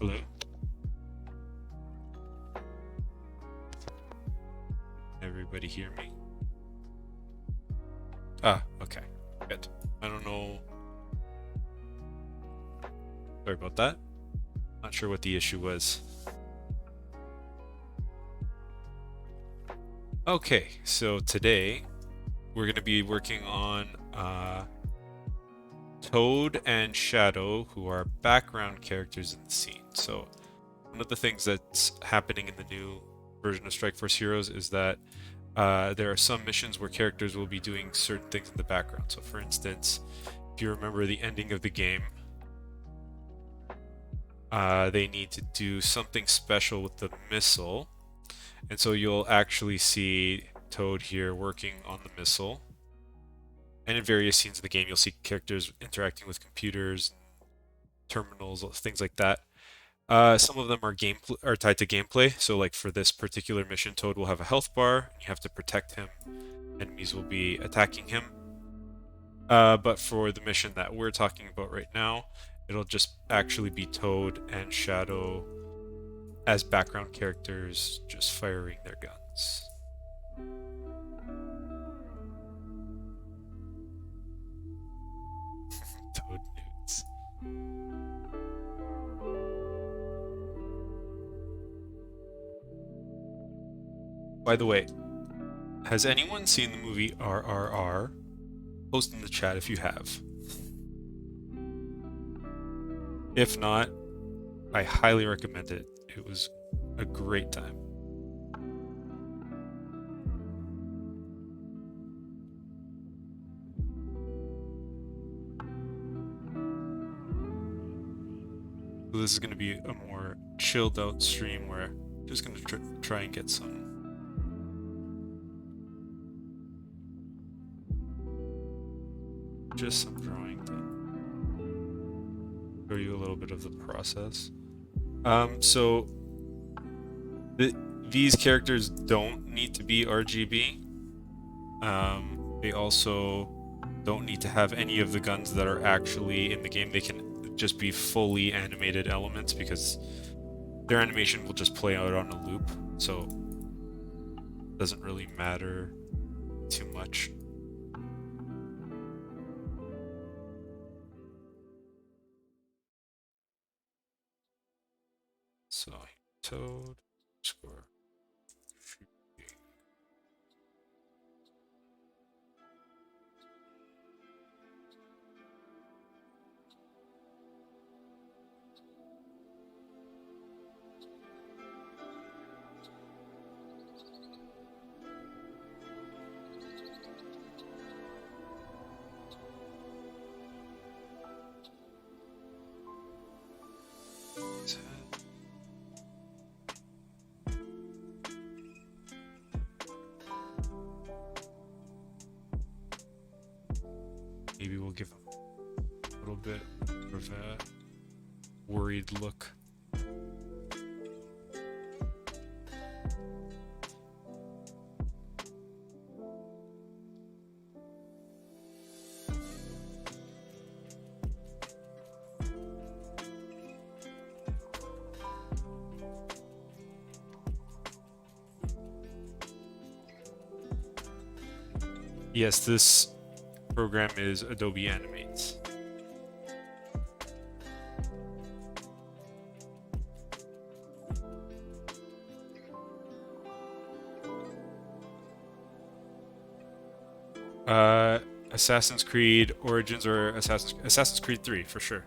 Hello? Everybody hear me? Ah, okay. Good. I don't know. Sorry about that. Not sure what the issue was. Okay, so today we're going to be working on Toad and Shadow, who are background characters in the scene. So one of the things that's happening in the new version of Strike Force Heroes is that there are some missions where characters will be doing certain things in the background. So for instance, if you remember the ending of the game, they need to do something special with the missile. And so you'll actually see Toad here working on the missile. And in various scenes of the game, you'll see characters interacting with computers, terminals, things like that. Some of them are tied to gameplay. So like for this particular mission, Toad will have a health bar. And you have to protect him. Enemies will be attacking him. But for the mission that we're talking about right now, it'll just actually be Toad and Shadow as background characters just firing their guns. Toad nudes. By the way, has anyone seen the movie RRR? Post in the chat if you have. If not, I highly recommend it. It was a great time. So this is going to be a more chilled out stream where I'm just going to try and get some drawing done. Show you a little bit of the process. So these characters don't need to be RGB. They also don't need to have any of the guns that are actually in the game. They can just be fully animated elements because their animation will just play out on a loop. So it doesn't really matter too much. So Toad score. Maybe we'll give him a little bit of a worried look. Yes, this program is Adobe Animate. Assassin's Creed Origins or Assassin's Creed 3 for sure.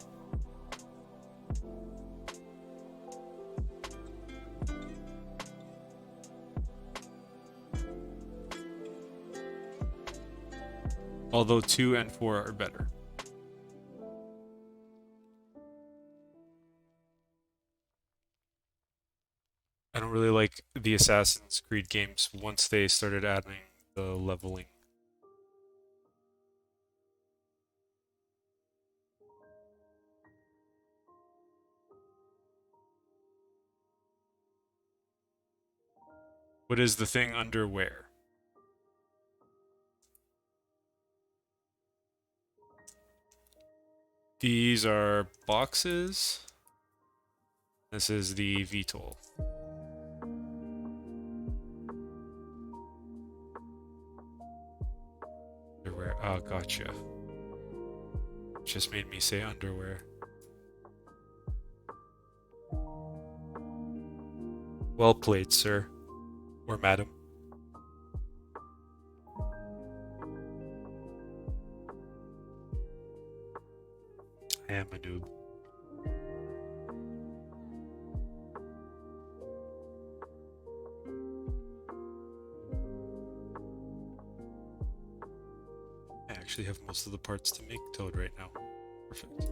Although 2 and 4 are better. I don't really like the Assassin's Creed games once they started adding the leveling. What is the thing under where? These are boxes. This is the VTOL. Underwear. Oh, gotcha. Just made me say underwear. Well played, sir. Or madam. I am a noob. I actually have most of the parts to make Toad right now. Perfect.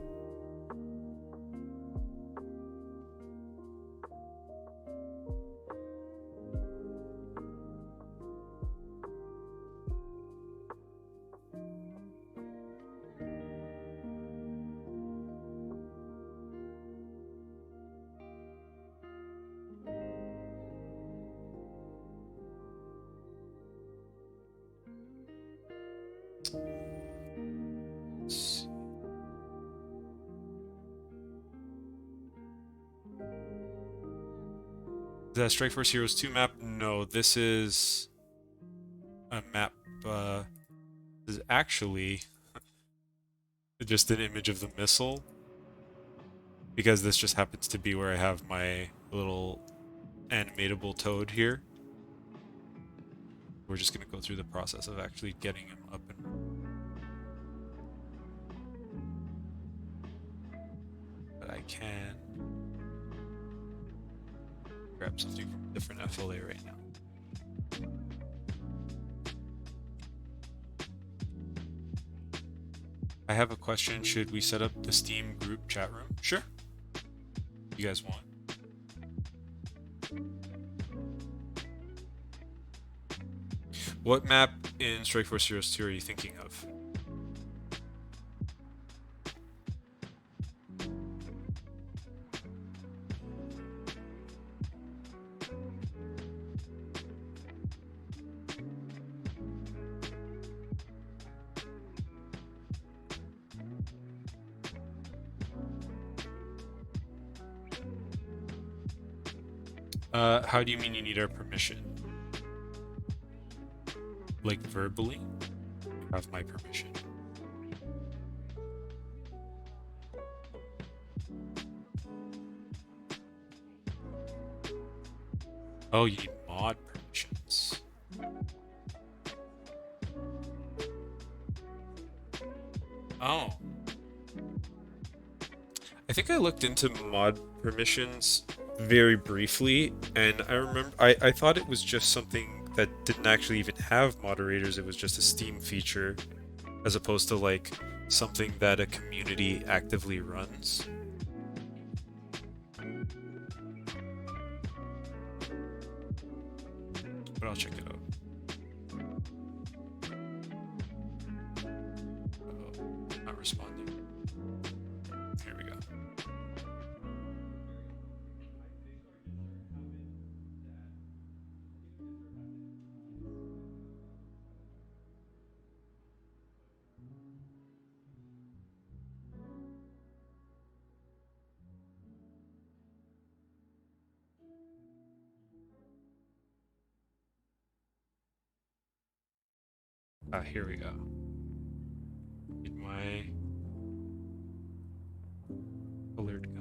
Is that Strike Force Heroes 2 map? No, this is a map. This is actually just an image of the missile, because this just happens to be where I have my little animatable Toad here. We're just going to go through the process of actually getting him up and... But I can grab something from a different FLA right now. I have a question. Should we set up the Steam group chat room? Sure. You guys want? What map in Strike Force Heroes 2 are you thinking of? How do you mean you need our permission? Like verbally? You have my permission. Oh, you need mod permissions. Oh. I think I looked into mod permissions very briefly, and I remember I thought it was just something that didn't actually even have moderators. It was just a Steam feature, as opposed to like something that a community actively runs. But I'll check it out. Uh-oh, not responding. Here we go. Here we go. Need my alert go.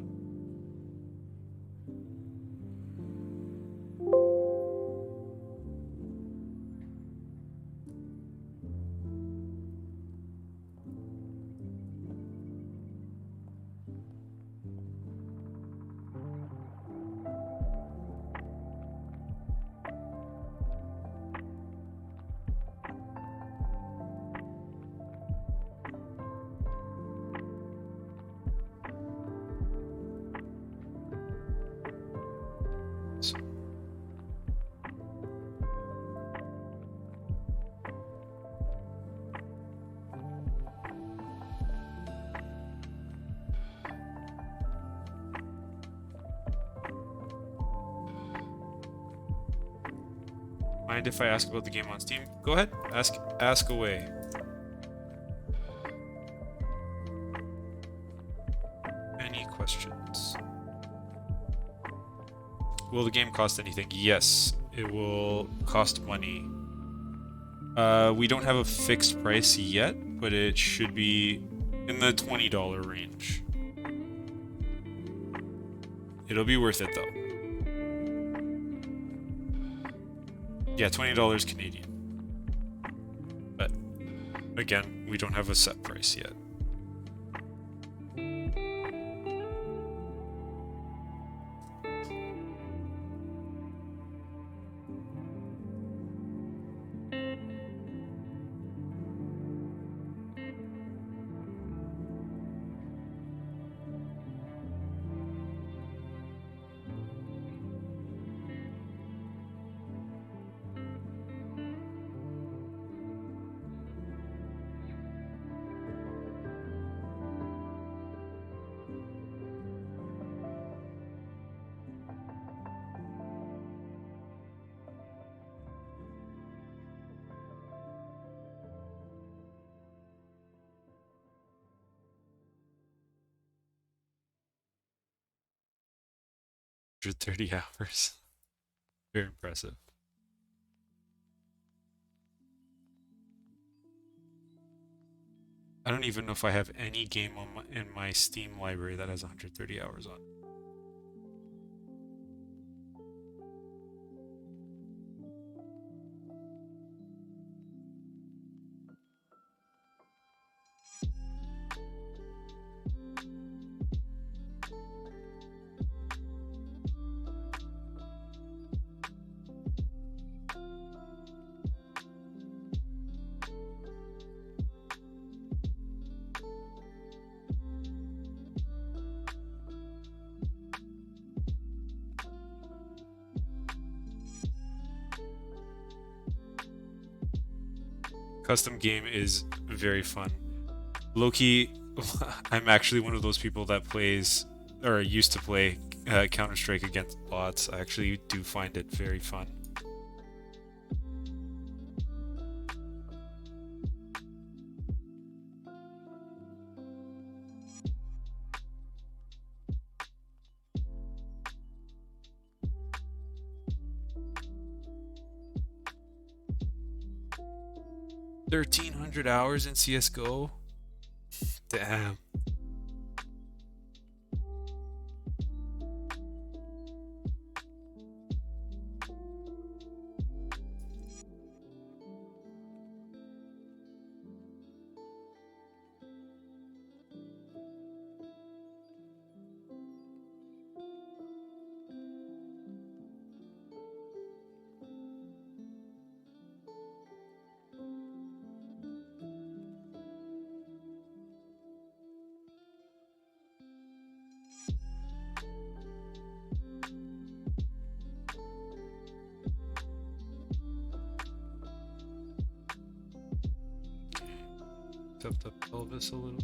Mind if I ask about the game on Steam? Go ahead, ask away. Any questions? Will the game cost anything? Yes, it will cost money. We don't have a fixed price yet, but it should be in the $20 range. It'll be worth it though. Yeah, $20 Canadian. But again, we don't have a set price yet. For 30 hours. Very impressive. I don't even know if I have any game on in my Steam library that has 130 hours on. Custom game is very fun. Loki, I'm actually one of those people that plays or used to play Counter-Strike against bots. I actually do find it very fun. $1,300 in CS:GO? Damn. Tilt up pelvis a little.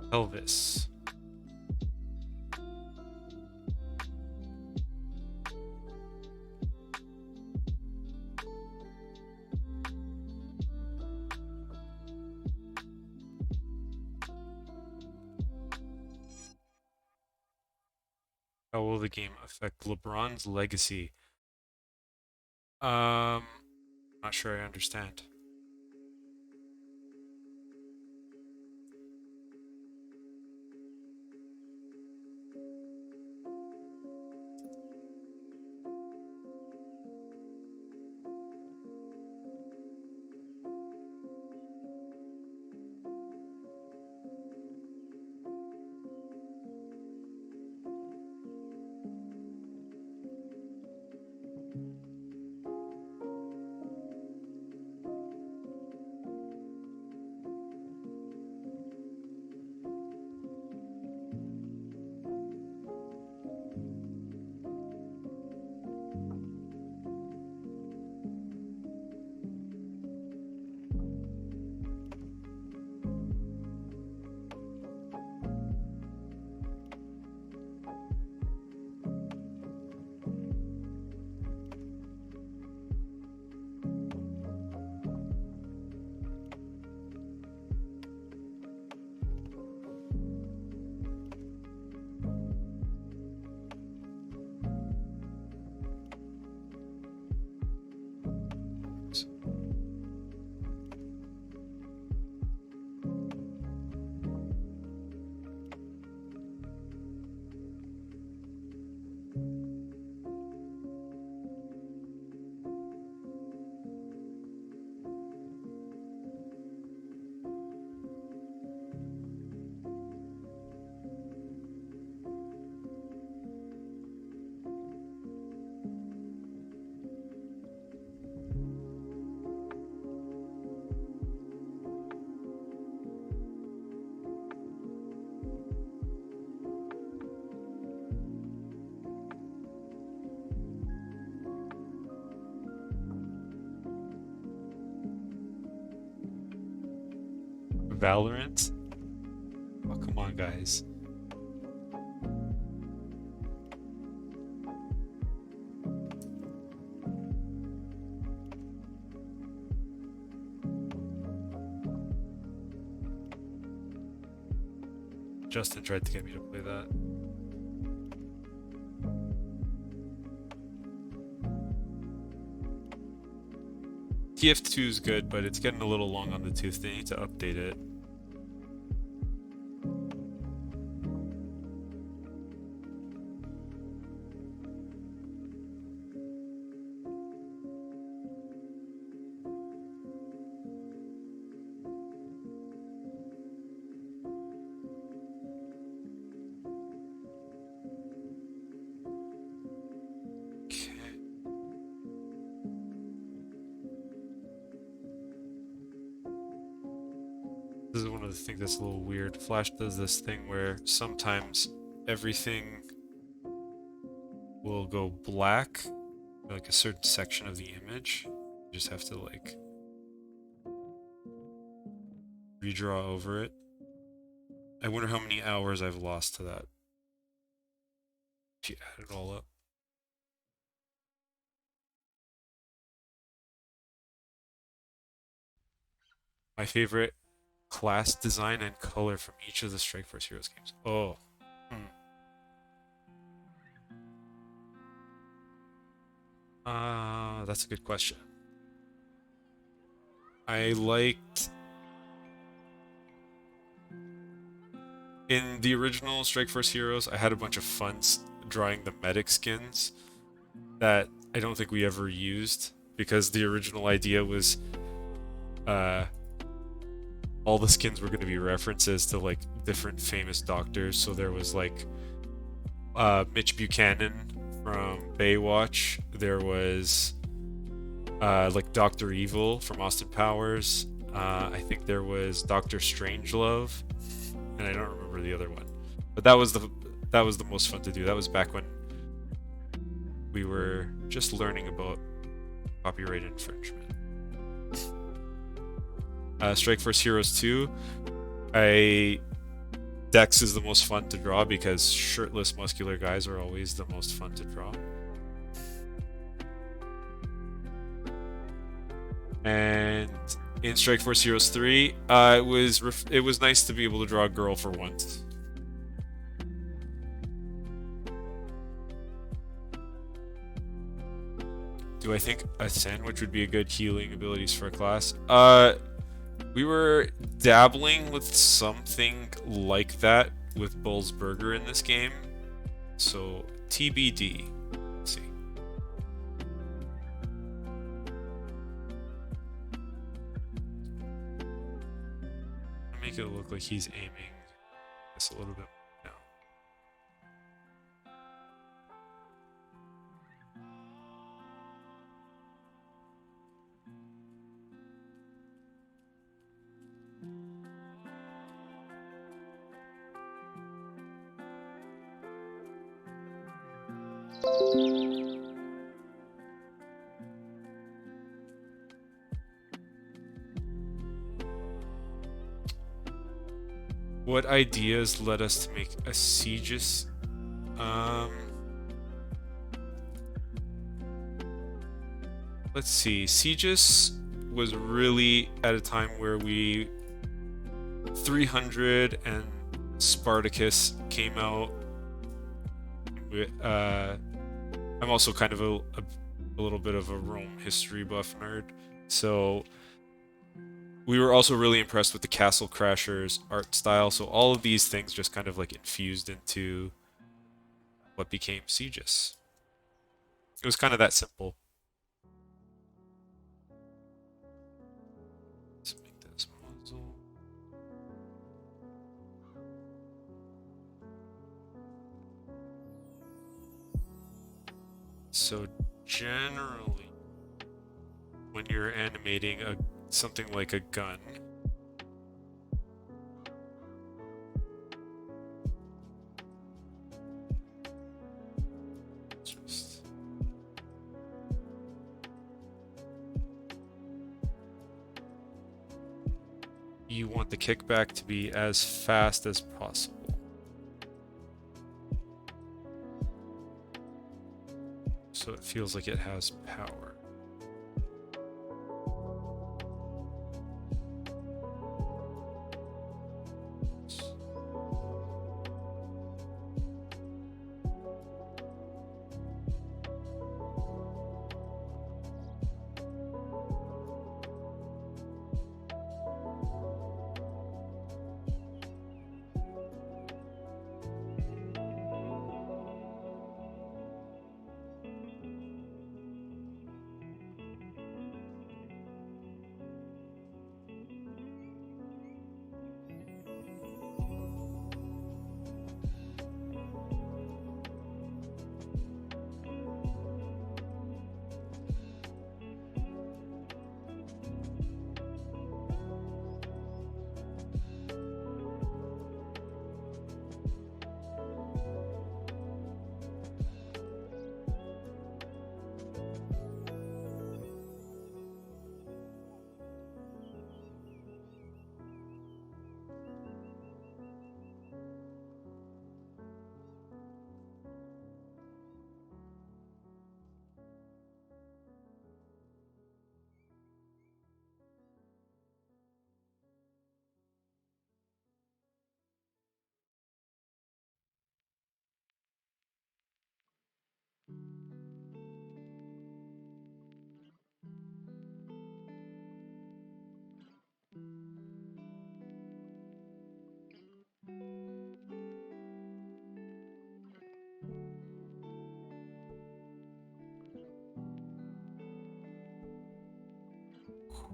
Pelvis. How will the game affect LeBron's legacy? Not sure I understand. Valorant? Oh, come on, guys. Justin tried to get me to play that. TF2 is good, but it's getting a little long on the tooth. They need to update it. This is one of the things that's a little weird. Flash does this thing where sometimes everything will go black, like a certain section of the image. You just have to like redraw over it. I wonder how many hours I've lost to that. If you add it all up. My favorite class design and color from each of the Strikeforce Heroes games. Oh. That's a good question. I liked... In the original Strikeforce Heroes, I had a bunch of fun drawing the medic skins that I don't think we ever used, because the original idea was all the skins were going to be references to like different famous doctors. So there was like Mitch Buchanan from Baywatch. There was like Dr. Evil from Austin Powers. I think there was Dr. Strangelove, and I don't remember the other one. But that was the most fun to do. That was back when we were just learning about copyright infringement. Strikeforce Heroes 2, Dex is the most fun to draw because shirtless muscular guys are always the most fun to draw. And in Strikeforce Heroes 3, it was nice to be able to draw a girl for once. Do I think a sandwich would be a good healing abilities for a class? We were dabbling with something like that with Bull's Burger in this game. So, TBD. Let's see. Make it look like he's aiming this a little bit now. What ideas led us to make a Siegis? Let's see. Siegis was really at a time where 300 and Spartacus came out. I'm also kind of a little bit of a Rome history buff nerd, so we were also really impressed with the Castle Crashers art style. So all of these things just kind of like infused into what became Siegis. It was kind of that simple. Let's make this muzzle. So generally, when you're animating something like a gun, you want the kickback to be as fast as possible. So it feels like it has power.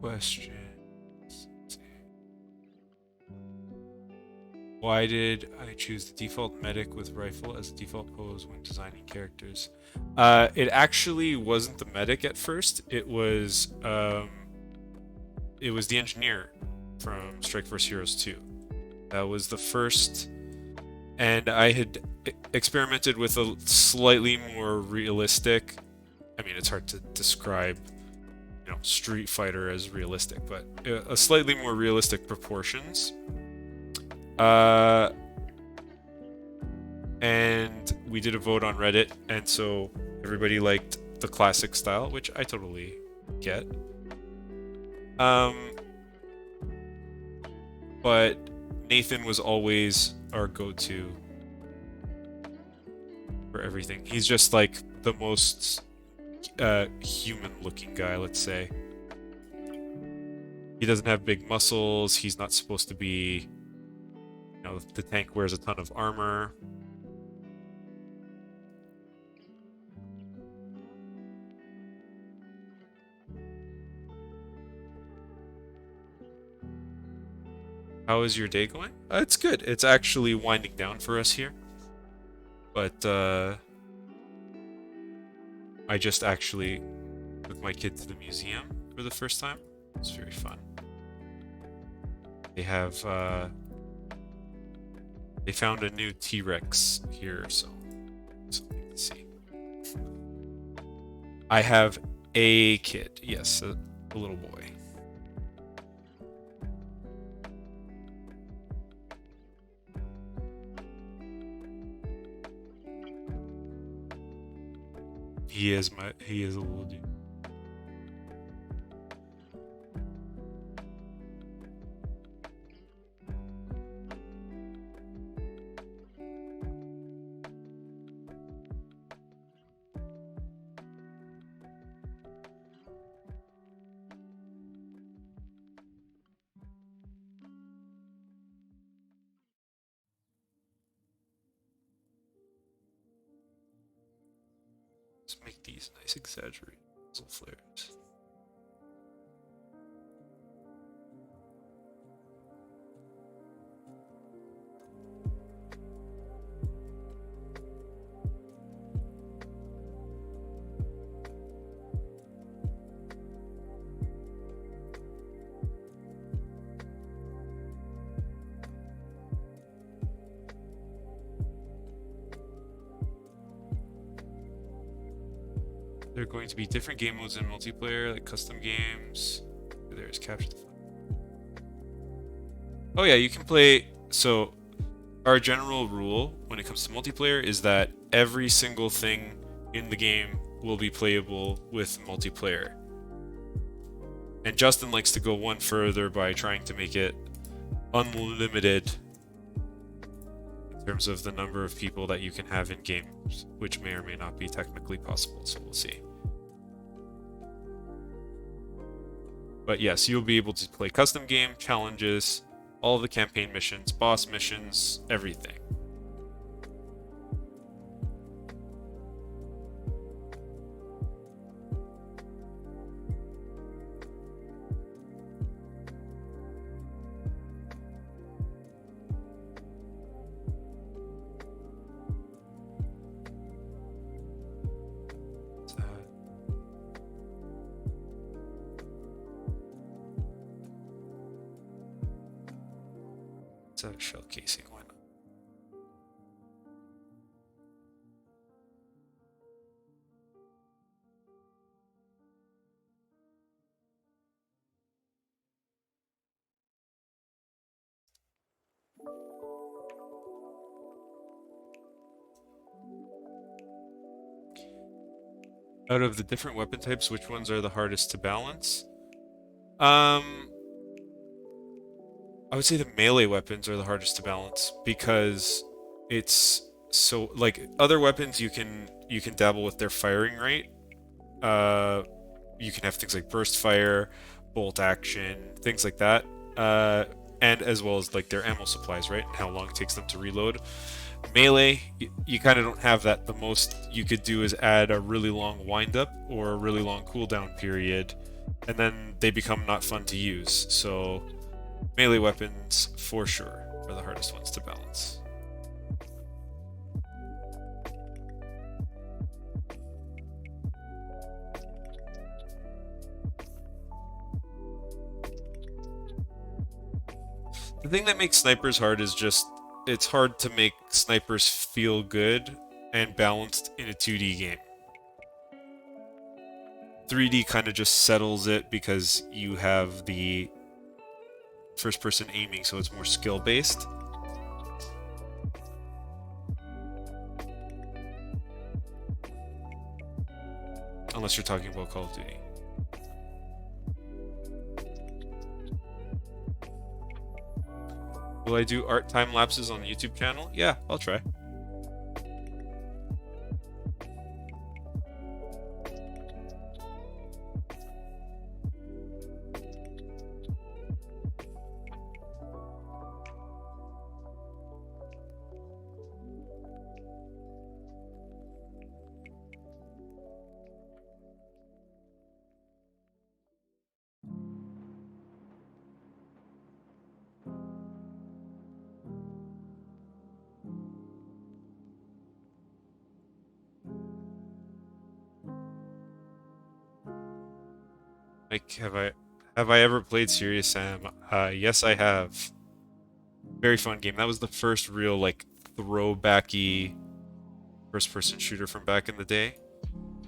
Questions. Why did I choose the default medic with rifle as the default pose when designing characters? It actually wasn't the medic at first. It was the engineer from Strike Force Heroes 2. That was the first, and I had experimented with a slightly more realistic. I mean, it's hard to describe, Street Fighter as realistic, but a slightly more realistic proportions. And we did a vote on Reddit, and so everybody liked the classic style, which I totally get. But Nathan was always our go-to for everything. He's just like the most human-looking guy, let's say. He doesn't have big muscles. He's not supposed to be, the tank wears a ton of armor. How is your day going? It's good. It's actually winding down for us here. But I just actually took my kid to the museum for the first time. It's very fun. They have they found a new T-Rex here, so something to see. I have a kid, yes, a little boy. He is a little dude. Let's make these nice exaggerated muzzle flares. There are going to be different game modes in multiplayer, like custom games. There's capture the flag. Oh yeah, you can play. So our general rule when it comes to multiplayer is that every single thing in the game will be playable with multiplayer. And Justin likes to go one further by trying to make it unlimited in terms of the number of people that you can have in games, which may or may not be technically possible, so we'll see. But yes, you'll be able to play custom game, challenges, all of the campaign missions, boss missions, everything. It's a shell casing, why not? Out of the different weapon types, which ones are the hardest to balance? I would say the melee weapons are the hardest to balance because it's so like other weapons you can dabble with their firing rate. Uh, you can have things like burst fire, bolt action, things like that. Uh, and as well as like their ammo supplies, right? And how long it takes them to reload. Melee, you kind of don't have that. The most you could do is add a really long wind up or a really long cooldown period, and then they become not fun to use. So melee weapons, for sure, are the hardest ones to balance. The thing that makes snipers hard is just it's hard to make snipers feel good and balanced in a 2D game. 3D kind of just settles it because you have the first person aiming, so it's more skill based. Unless you're talking about Call of Duty. Will I do art time lapses on the YouTube channel? Yeah, I'll try. Like, have I ever played Serious Sam? Yes, I have. Very fun game. That was the first real like throwbacky first-person shooter from back in the day.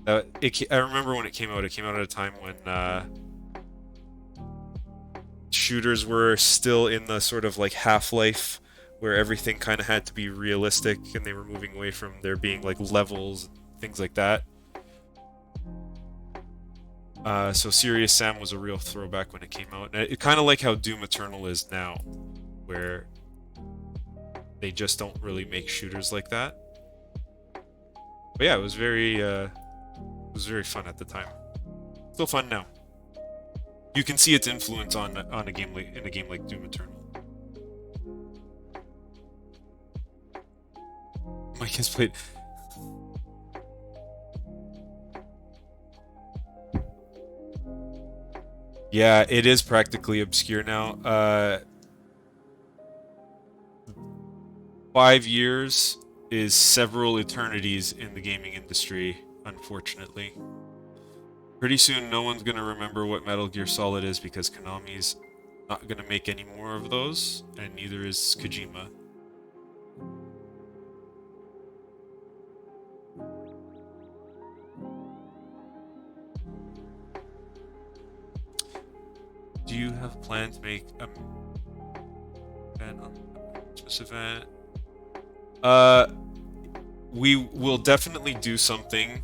I remember when it came out. It came out at a time when shooters were still in the sort of like Half-Life, where everything kind of had to be realistic, and they were moving away from there being like levels, things like that. So Serious Sam was a real throwback when it came out. And it kind of like how Doom Eternal is now, where they just don't really make shooters like that. But yeah, it was very fun at the time. Still fun now. You can see its influence on a game like in a game like Doom Eternal. My kids played. Yeah, it is practically obscure now. 5 years is several eternities in the gaming industry, unfortunately. Pretty soon, no one's gonna remember what Metal Gear Solid is because Konami's not gonna make any more of those, and neither is Kojima. Do you have plans to make a And on the Christmas event. Uh, we will definitely do something,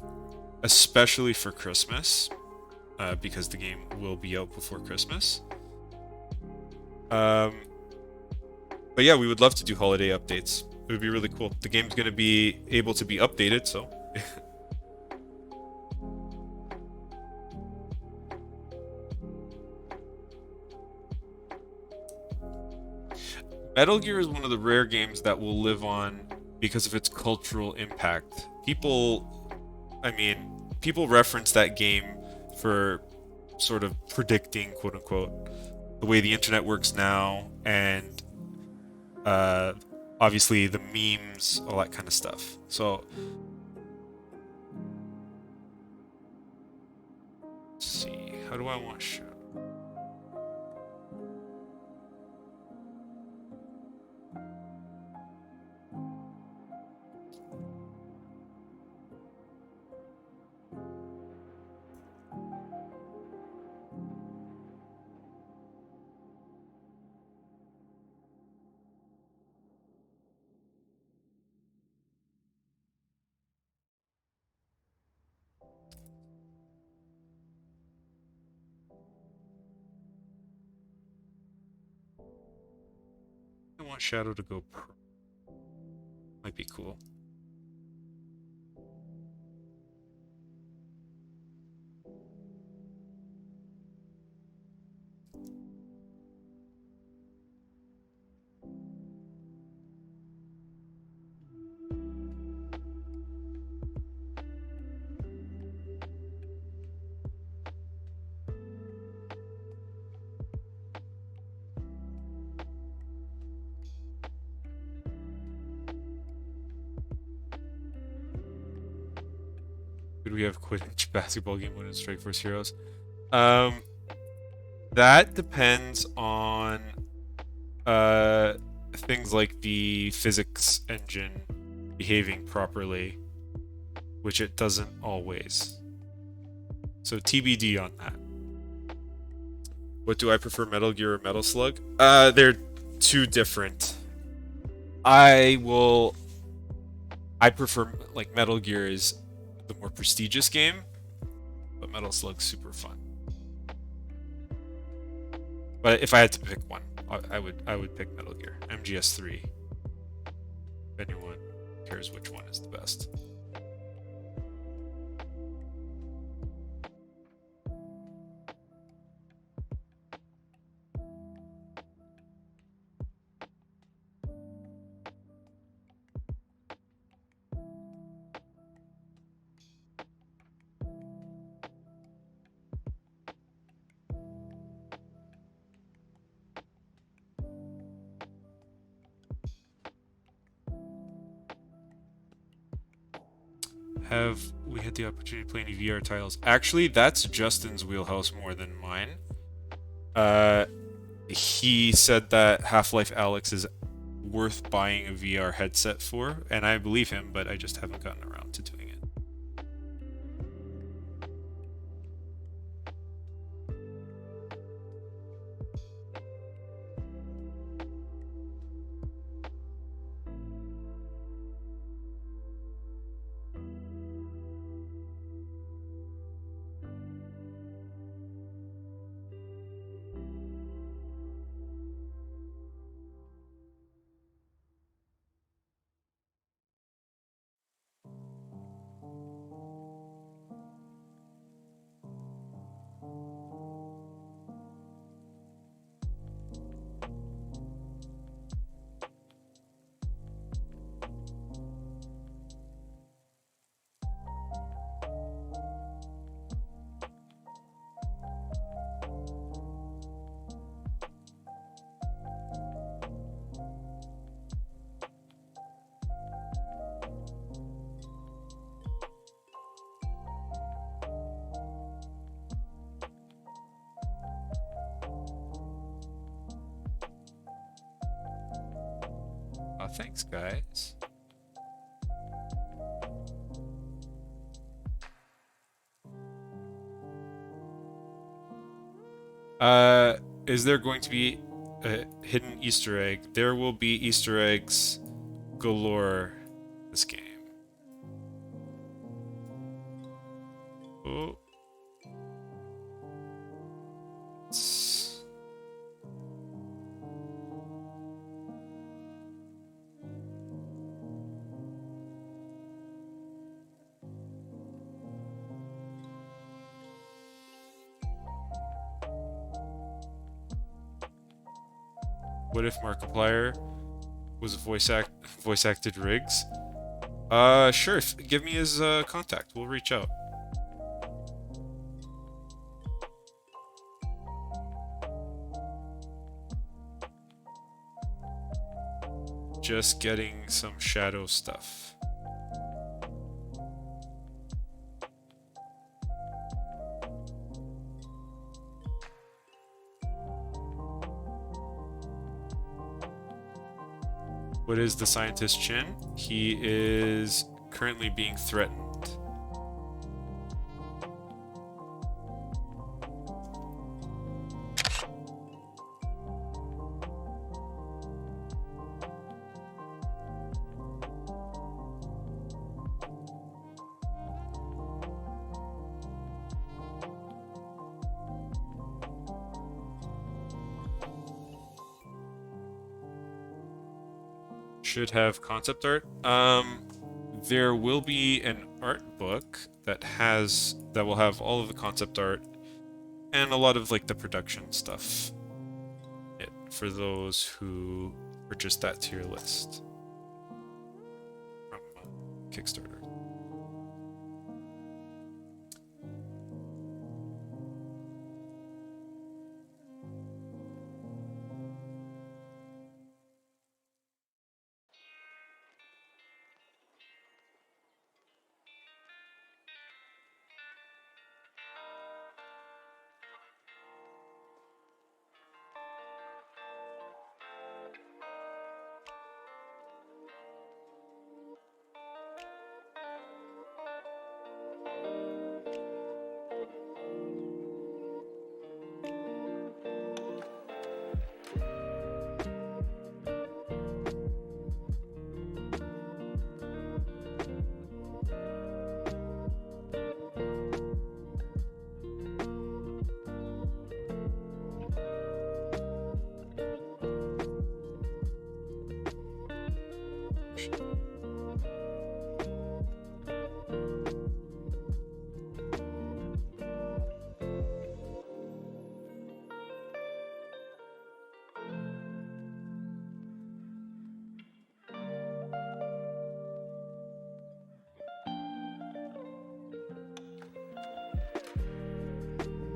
especially for Christmas, because the game will be out before Christmas. Um, but yeah, we would love to do holiday updates. It would be really cool. The game's going to be able to be updated, so. Metal Gear is one of the rare games that will live on because of its cultural impact. People reference that game for sort of predicting, quote unquote, the way the internet works now, and uh, obviously the memes, all that kind of stuff. So, let's see, how do I want to show? I want Shadow to go pro. Might be cool. Could we have Quidditch basketball game when in Strike Force Heroes? Um, that depends on uh things like the physics engine behaving properly, which it doesn't always. So TBD on that. What do I prefer, Metal Gear or Metal Slug? They're two different. I prefer, like, Metal Gear is the more prestigious game, but Metal Slug's super fun. But if I had to pick one, I would pick Metal Gear. MGS3. If anyone cares which one is the best. Have we had the opportunity to play any VR titles? Actually, that's Justin's wheelhouse more than mine. Uh, he said that Half-Life Alyx is worth buying a VR headset for, and I believe him, but I just haven't gotten around to doing it. Thanks, guys. Is there going to be a hidden Easter egg. There will be Easter eggs galore this game. Oh. What if Markiplier was voice acted Riggs? Sure. Give me his contact. We'll reach out. Just getting some shadow stuff. What is the scientist Chin? He is currently being threatened. Should have concept art. There will be an art book that will have all of the concept art and a lot of like the production stuff. For those who purchase that tier list from Kickstarter.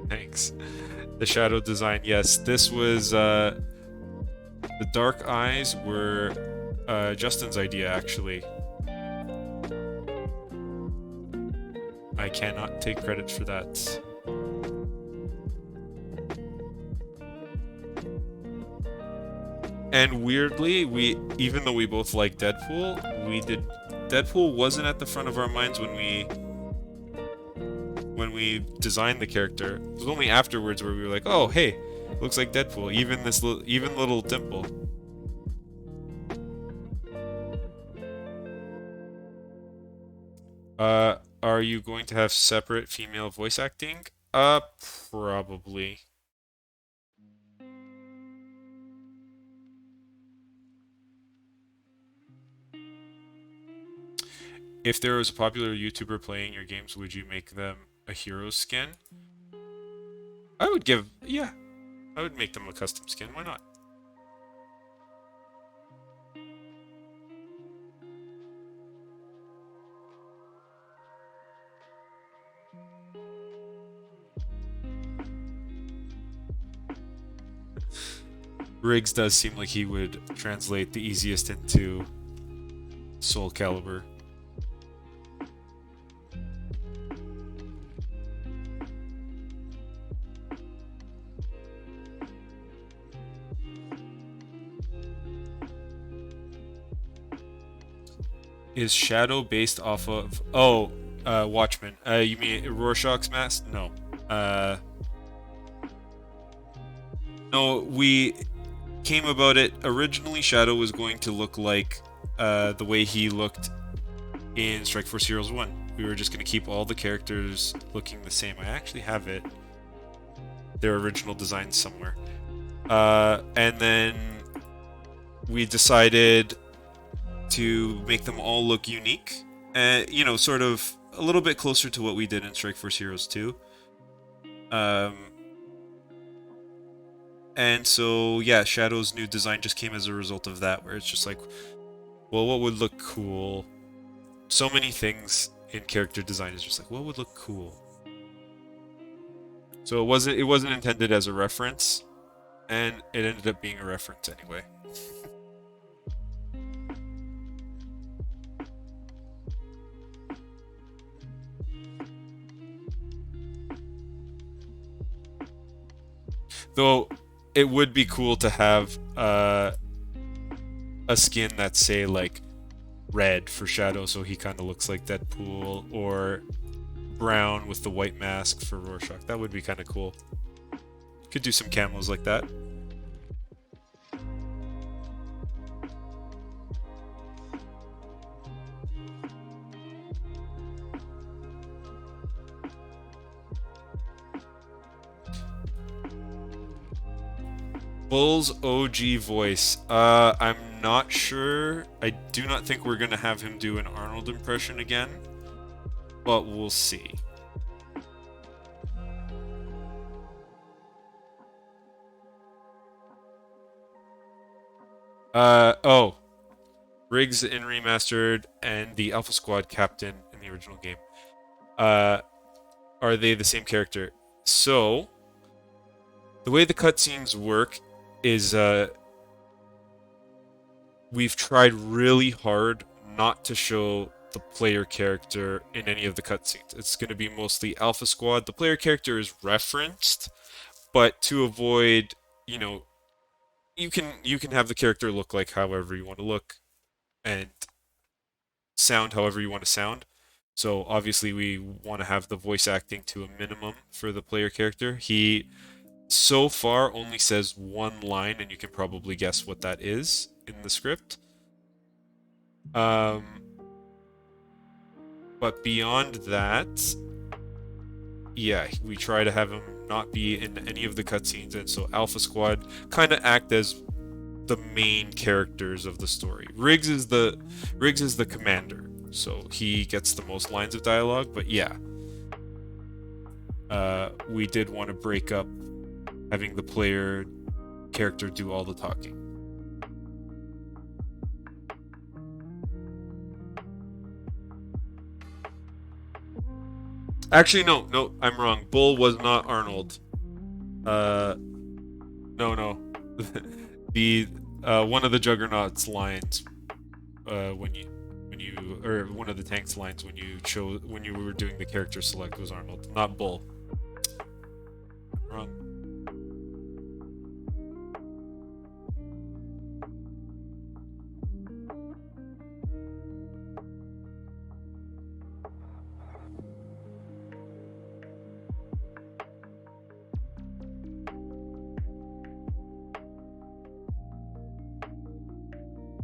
Thanks. The shadow design, yes. This was the dark eyes were Justin's idea, actually. I cannot take credit for that. And weirdly, even though we both like Deadpool, Deadpool wasn't at the front of our minds when we designed the character. It was only afterwards where we were like, "Oh, hey, looks like Deadpool." Even little dimple. Are you going to have separate female voice acting? Probably. If there was a popular YouTuber playing your games, would you make them a hero skin? I would make them a custom skin. Why not? Riggs does seem like he would translate the easiest into Soul Calibur. Is Shadow based off of... Oh, Watchmen. You mean Rorschach's mask? No. No, came about it, originally Shadow was going to look like the way he looked in Strike Force Heroes 1. We were just going to keep all the characters looking the same. I actually have it, their original design somewhere. And then we decided to make them all look unique. You know, sort of a little bit closer to what we did in Strike Force Heroes 2. And so, yeah, Shadow's new design just came as a result of that, where it's just like, well, what would look cool? So many things in character design is just like, what would look cool? So it wasn't intended as a reference, and it ended up being a reference anyway. Though it would be cool to have a skin that's, say, like red for Shadow, so he kind of looks like Deadpool, or brown with the white mask for Rorschach. That would be kind of cool. Could do some camos like that. Bull's OG voice. I'm not sure. I do not think we're gonna have him do an Arnold impression again, but we'll see. Oh. Riggs in Remastered and the Alpha Squad captain in the original game. Are they the same character? So, the way the cutscenes work is we've tried really hard not to show the player character in any of the cutscenes. It's going to be mostly Alpha Squad. The player character is referenced, but to avoid, you know, you can have the character look like however you want to look and sound however you want to sound. So obviously we want to have the voice acting to a minimum for the player character. He so far only says one line, and you can probably guess what that is in the script. But beyond that, yeah, we try to have him not be in any of the cutscenes, and so Alpha Squad kind of act as the main characters of the story. Riggs is the commander, so he gets the most lines of dialogue. But yeah, we did want to break up having the player character do all the talking. Actually, no, I'm wrong. Bull was not Arnold. No. The one of the Juggernaut's lines when you or one of the tank's lines when you were doing the character select was Arnold, not Bull. Wrong.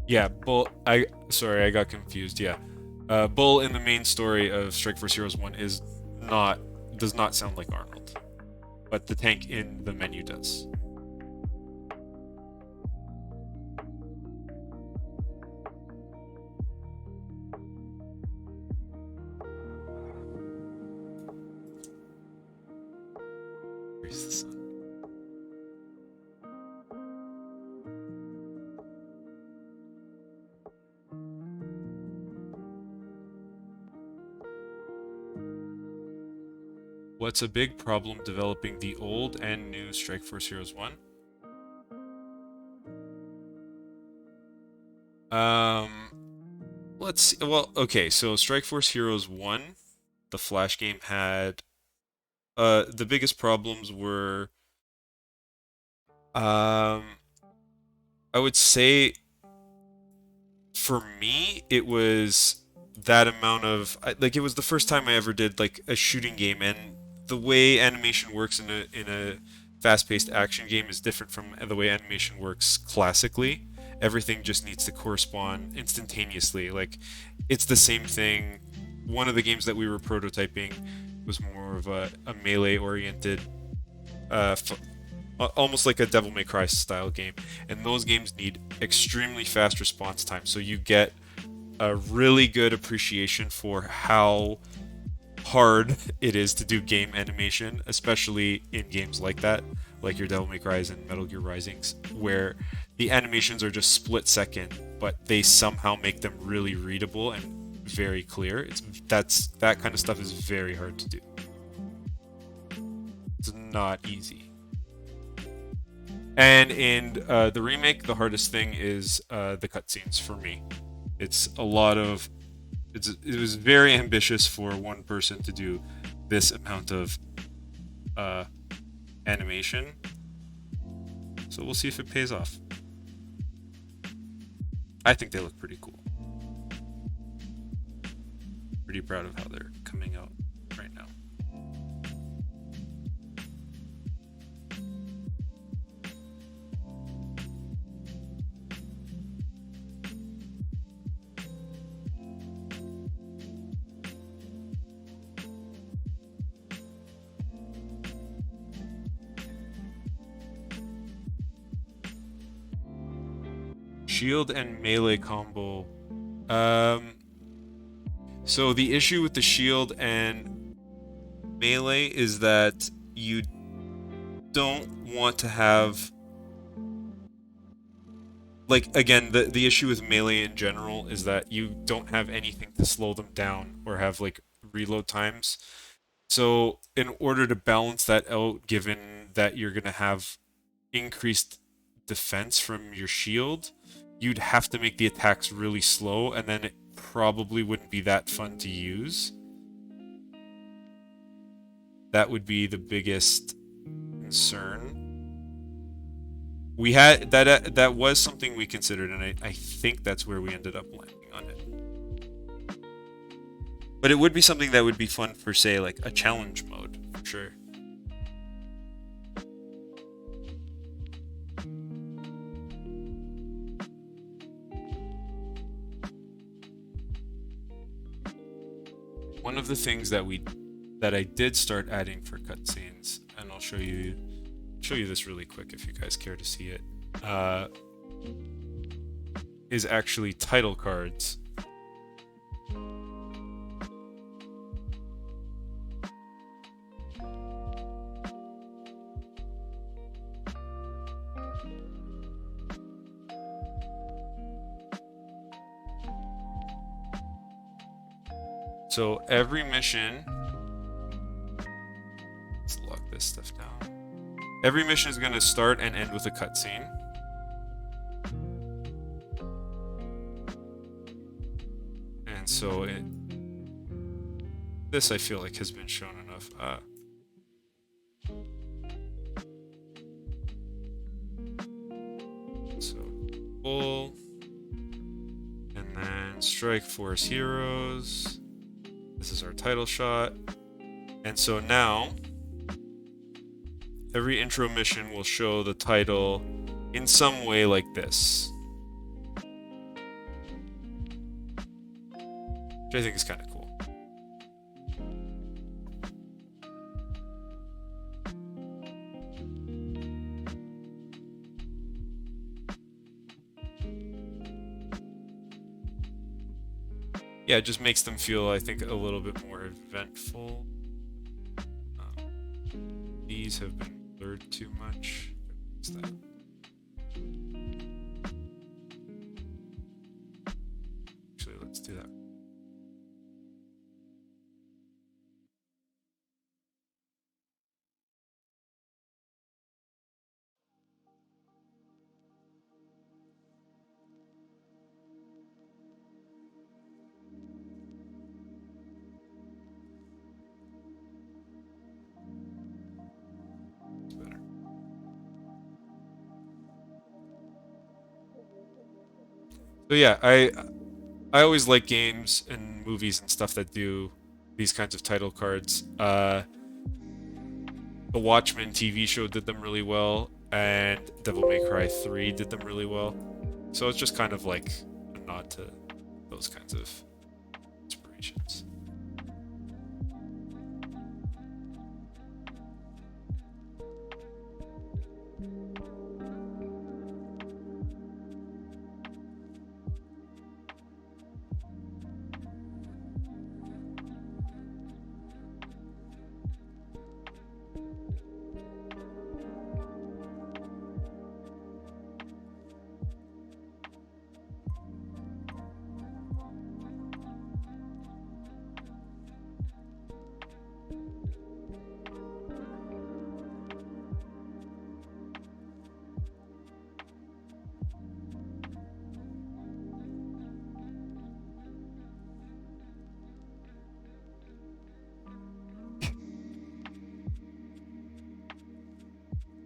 Yeah, Bull. Sorry, I got confused. Yeah, Bull in the main story of Strike Force Heroes 1 does not sound like Arnold, but the tank in the menu does. Where's the sun? What's a big problem developing the old and new Strike Force Heroes 1? Let's see. Well, okay, so Strike Force Heroes 1, the Flash game had the biggest problems were I would say for me it was that amount of like, it was the first time I ever did like a shooting game, and the way animation works in a fast-paced action game is different from the way animation works classically. Everything just needs to correspond instantaneously. Like, it's the same thing. One of the games that we were prototyping was more of a melee-oriented, almost like a Devil May Cry style game. And those games need extremely fast response time. So you get a really good appreciation for how hard it is to do game animation, especially in games like that, like your Devil May Cry's and Metal Gear Risings, where the animations are just split second, but they somehow make them really readable and very clear. That kind of stuff is very hard to do. It's not easy. And in the remake, the hardest thing is the cutscenes for me. It was very ambitious for one person to do this amount of animation. So we'll see if it pays off. I think they look pretty cool. Pretty proud of how they're coming out right now. Shield and melee combo. So the issue with the shield and melee is that you don't want to have, like, again, the issue with melee in general is that you don't have anything to slow them down or have like reload times. So in order to balance that out, given that you're gonna have increased defense from your shield, you'd have to make the attacks really slow, and then it probably wouldn't be that fun to use. That would be the biggest concern. We had that was something we considered, and I think that's where we ended up landing on it. But it would be something that would be fun for, say, like a challenge mode, for sure. One of the things that I did start adding for cutscenes, and I'll show you this really quick if you guys care to see it, is actually title cards. So every mission, let's lock this stuff down. Every mission is going to start and end with a cutscene. And so this I feel like has been shown enough. So full, and then Strike Force Heroes. This is our title shot. And so now, every intro mission will show the title in some way like this. Which I think is kind of cool. Yeah, it just makes them feel, I think, a little bit more eventful. These have been blurred too much. What's that? Actually, let's do that. So yeah, I always like games and movies and stuff that do these kinds of title cards. The Watchmen TV show did them really well, and Devil May Cry 3 did them really well. So it's just kind of like a nod to those kinds of inspirations.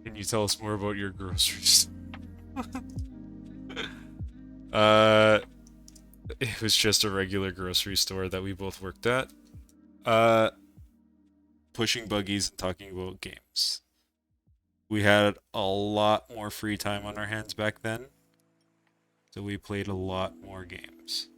Can you tell us more about your groceries? It was just a regular grocery store that we both worked at. Uh, Pushing buggies and talking about games. We had a lot more free time on our hands back then, so we played a lot more games.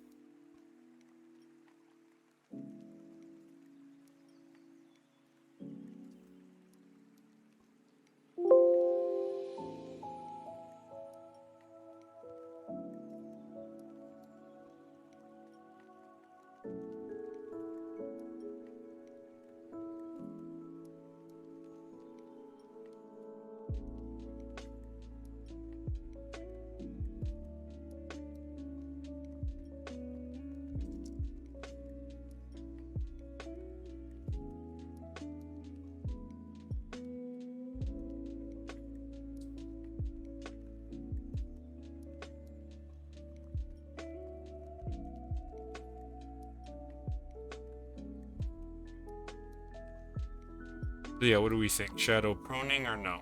So yeah, what do we think? Shadow proning or no?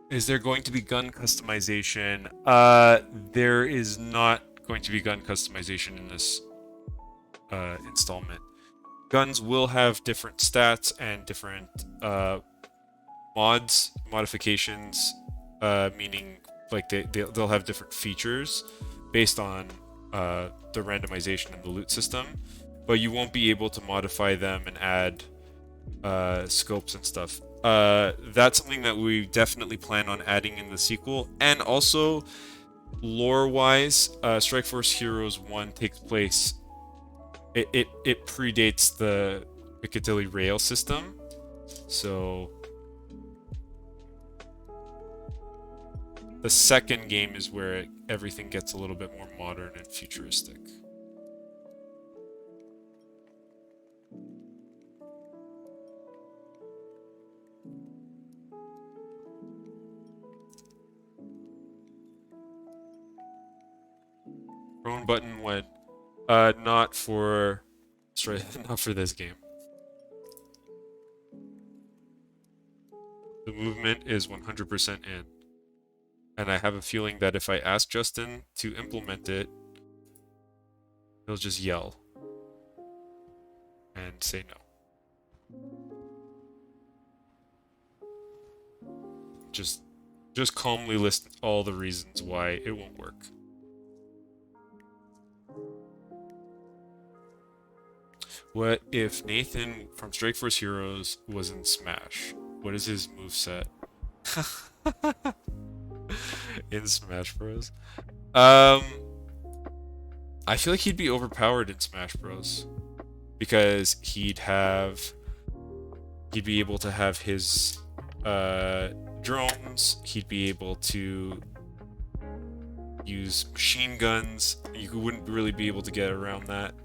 Is there going to be gun customization? There is not going to be gun customization in this installment. Guns will have different stats and different modifications, meaning like they'll have different features based on the randomization and the loot system, but you won't be able to modify them and add scopes and stuff. That's something that we definitely plan on adding in the sequel. And also, lore-wise, Strike Force Heroes 1 takes place... It predates the Piccadilly Rail system, so... The second game is where everything gets a little bit more modern and futuristic. Prone button went not for not for this game. The movement is 100% in. And I have a feeling that if I ask Justin to implement it, he'll just yell and say no. Just calmly list all the reasons why it won't work. What if Nathan from Strike Force Heroes was in Smash? What is his moveset? In Smash Bros. I feel like he'd be overpowered in Smash Bros. Because he'd be able to have his drones, he'd be able to use machine guns. You wouldn't really be able to get around that.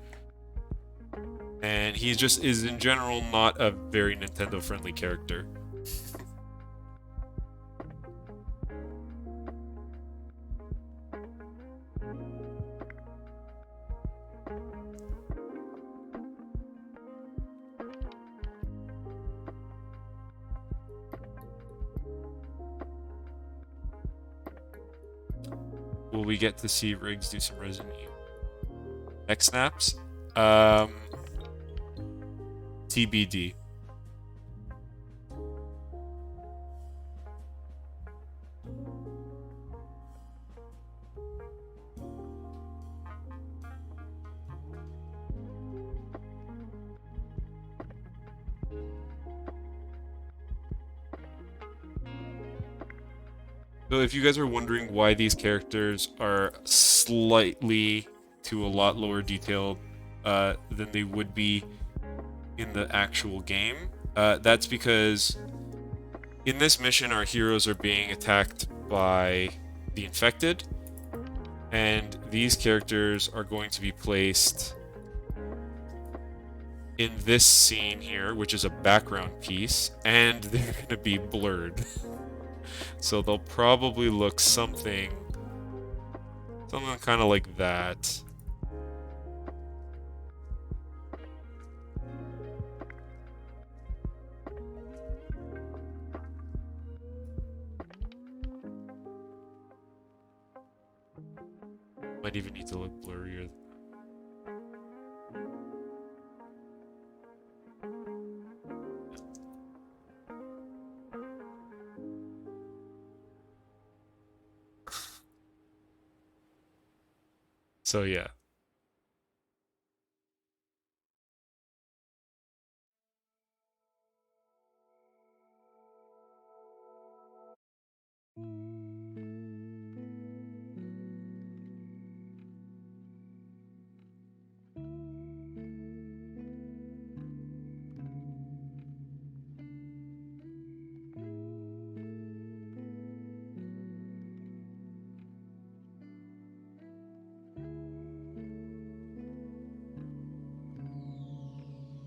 And he just is in general not a very Nintendo friendly character. Will we get to see Riggs do some Resident Evil? Neck snaps. TBD. So if you guys are wondering why these characters are slightly to a lot lower detail than they would be in the actual game, that's because in this mission our heroes are being attacked by the infected, and these characters are going to be placed in this scene here, which is a background piece, and they're going to be blurred. So they'll probably look something kind of like that. Might even need to look blurrier. So yeah.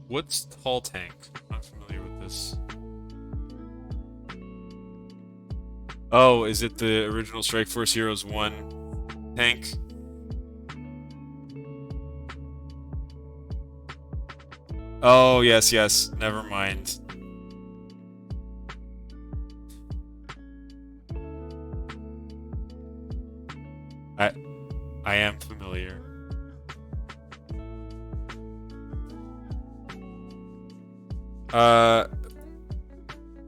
What's Tall Tank? I'm not familiar with this. Oh, is it the original Strike Force Heroes 1 tank? Oh, yes, yes. Never mind. I am familiar.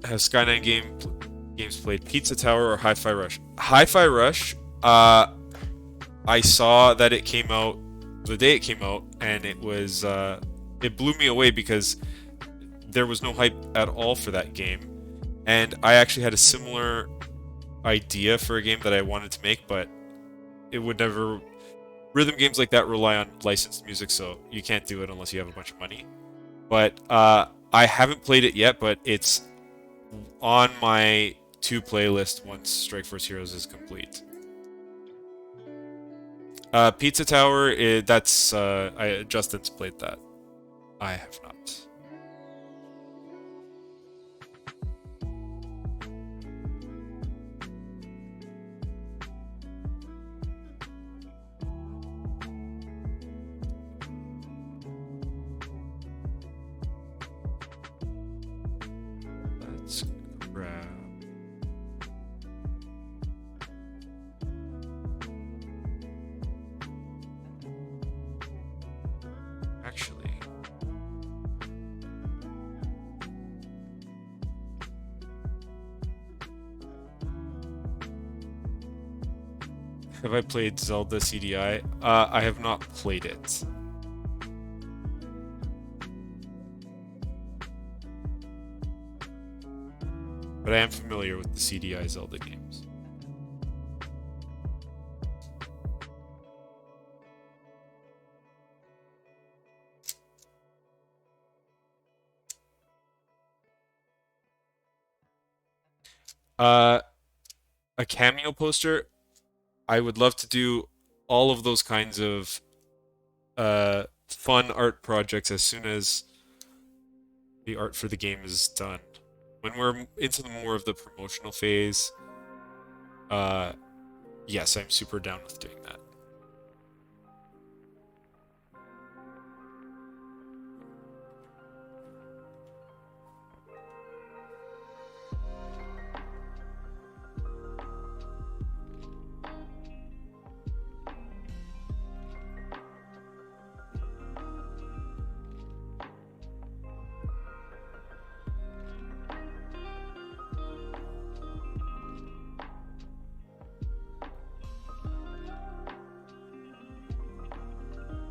Have Skyline games played Pizza Tower or Hi-Fi Rush? Hi-Fi Rush, I saw that it came out the day it came out, and it was it blew me away because there was no hype at all for that game. And I actually had a similar idea for a game that I wanted to make, but it would never. Rhythm games like that rely on licensed music, so you can't do it unless you have a bunch of money. But I haven't played it yet, but it's on my to playlist once Strike Force Heroes is complete. Pizza Tower, that's Justin's played that. I have not. Let's grab. Actually. Have I played Zelda CDI? I have not played it. But I am familiar with the CDI Zelda games. A cameo poster. I would love to do all of those kinds of fun art projects as soon as the art for the game is done. When we're into more of the promotional phase, yes, I'm super down with doing that.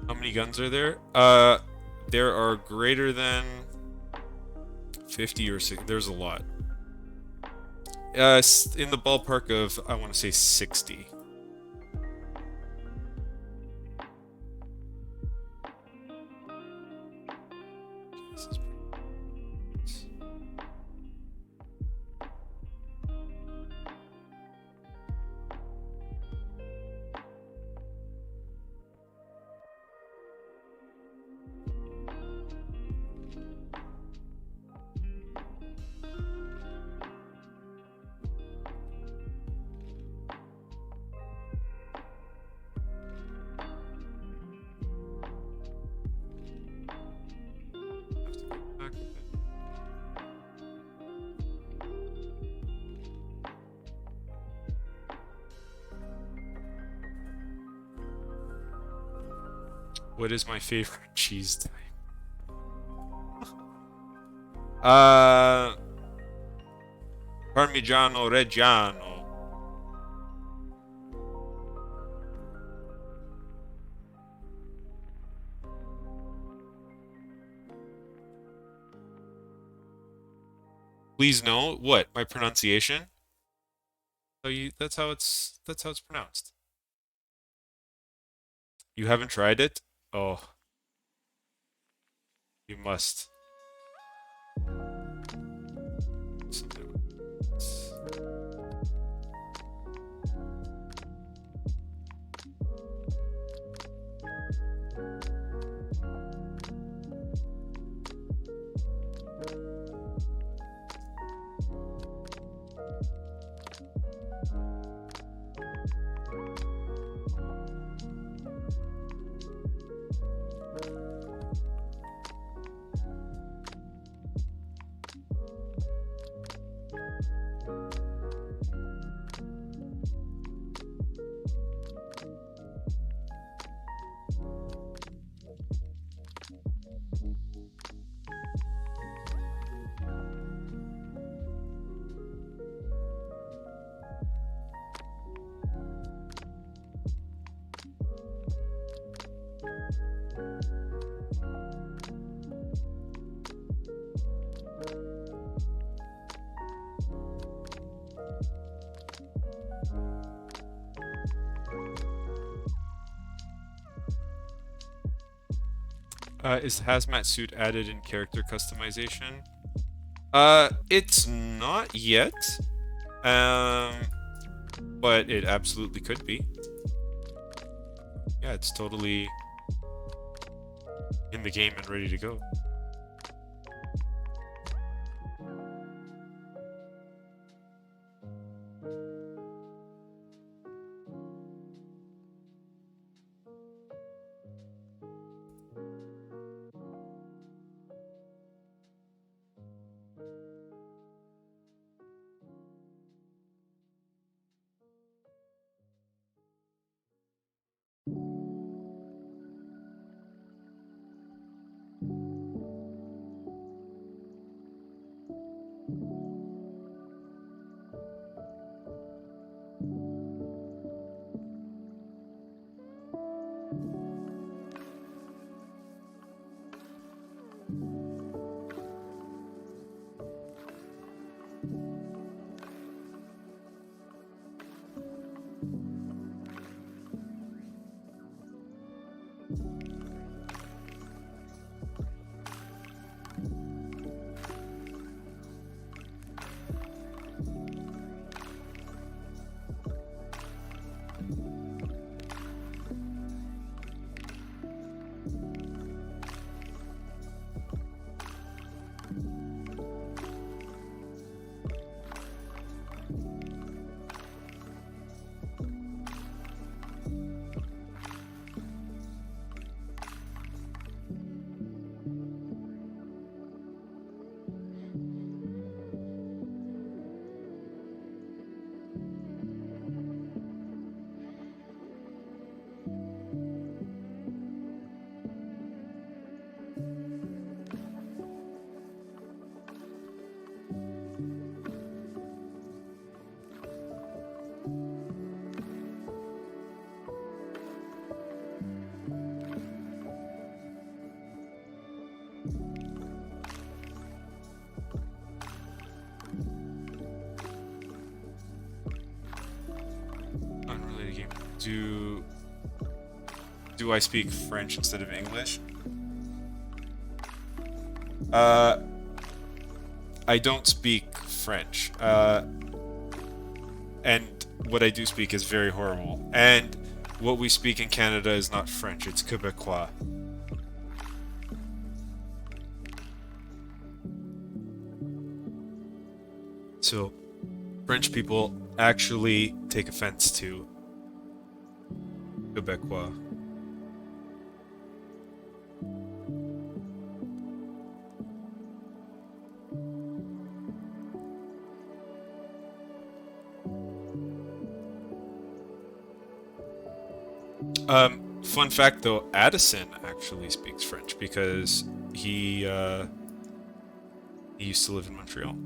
How many guns are there? There are greater than 50 or 60. There's a lot. In the ballpark of, I want to say 60. This is back a bit. What is my favorite cheese type? Parmigiano Reggiano. Please know what my pronunciation. So that's how it's pronounced. You haven't tried it? Oh, you must. Something like this. Is hazmat suit added in character customization? It's not yet. But it absolutely could be. Yeah, it's totally in the game and ready to go. do I speak French instead of English? I don't speak French. And what I do speak is very horrible. And what we speak in Canada is not French, it's Quebecois. So, French people actually take offense to Quebecois. Fun fact though, Addison actually speaks French because he used to live in Montreal.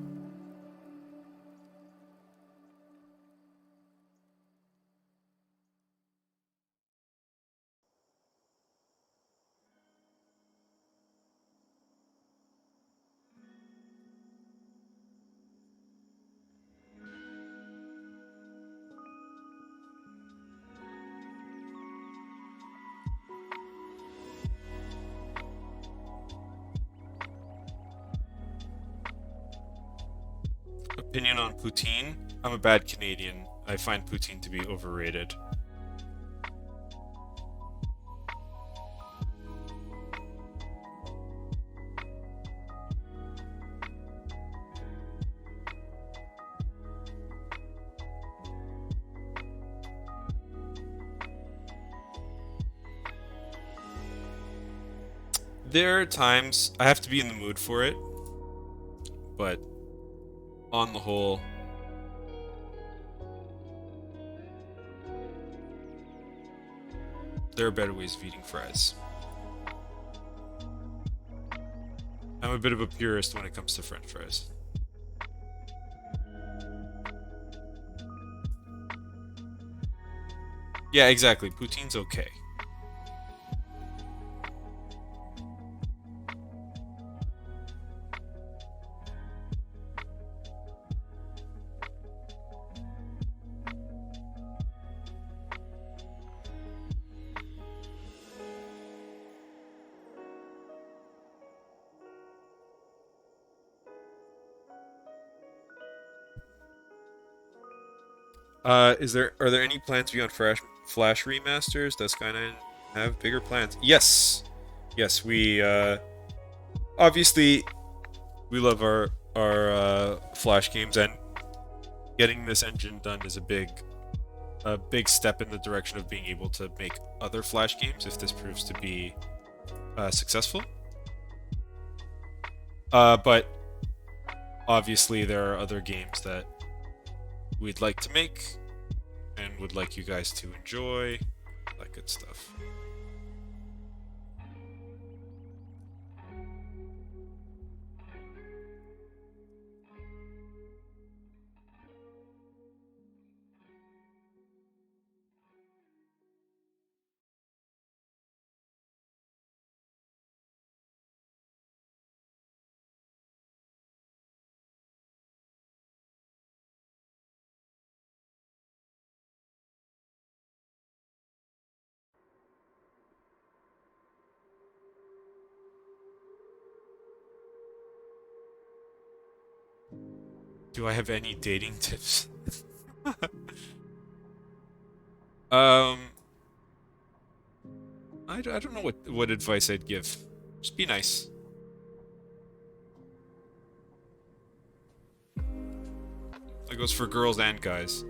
Opinion on poutine? I'm a bad Canadian. I find poutine to be overrated. There are times I have to be in the mood for it, but on the whole, there are better ways of eating fries. I'm a bit of a purist when it comes to French fries. Yeah, exactly. Poutine's okay. Are there any plans beyond Flash remasters? Does Skyline have bigger plans? Yes, yes. Obviously we love our Flash games, and getting this engine done is a big step in the direction of being able to make other Flash games if this proves to be successful. But obviously there are other games that we'd like to make and would like you guys to enjoy, that good stuff. Do I have any dating tips? um, I don't know what advice I'd give. Just be nice. That goes for girls and guys.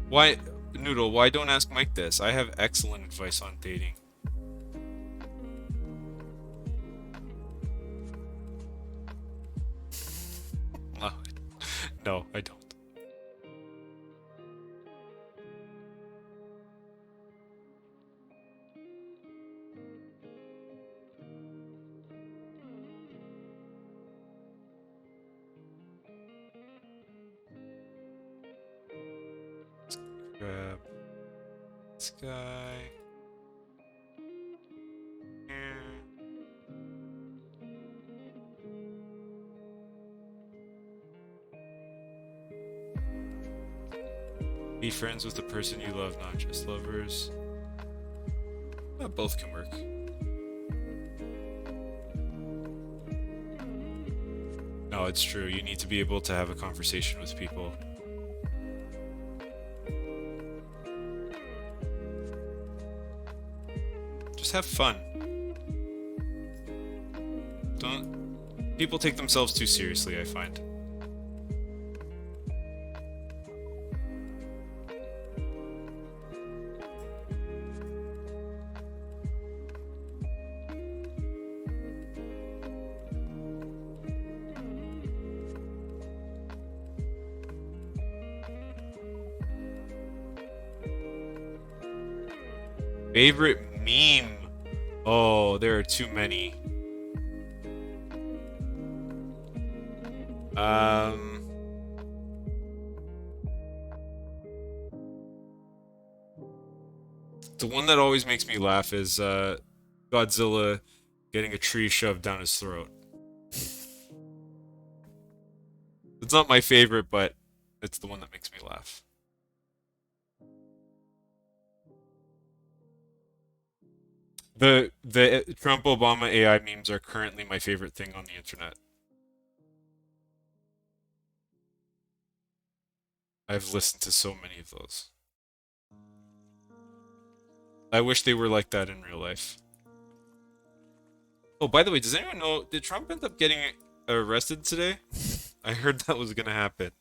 Why, Noodle, why don't ask Mike this? I have excellent advice on dating. No, no, I don't. Uh, This guy. Here. Be friends with the person you love, not just lovers. Both can work. No, it's true. You need to be able to have a conversation with people. Just have fun. People take themselves too seriously, I find. Favorite meme? Oh, there are too many. The one that always makes me laugh is Godzilla getting a tree shoved down his throat. It's not my favorite, but it's the one that makes me laugh. The Trump Obama AI memes are currently my favorite thing on the internet. I've listened to so many of those. I wish they were like that in real life. Oh, by the way, does anyone know, did Trump end up getting arrested today? I heard that was gonna happen.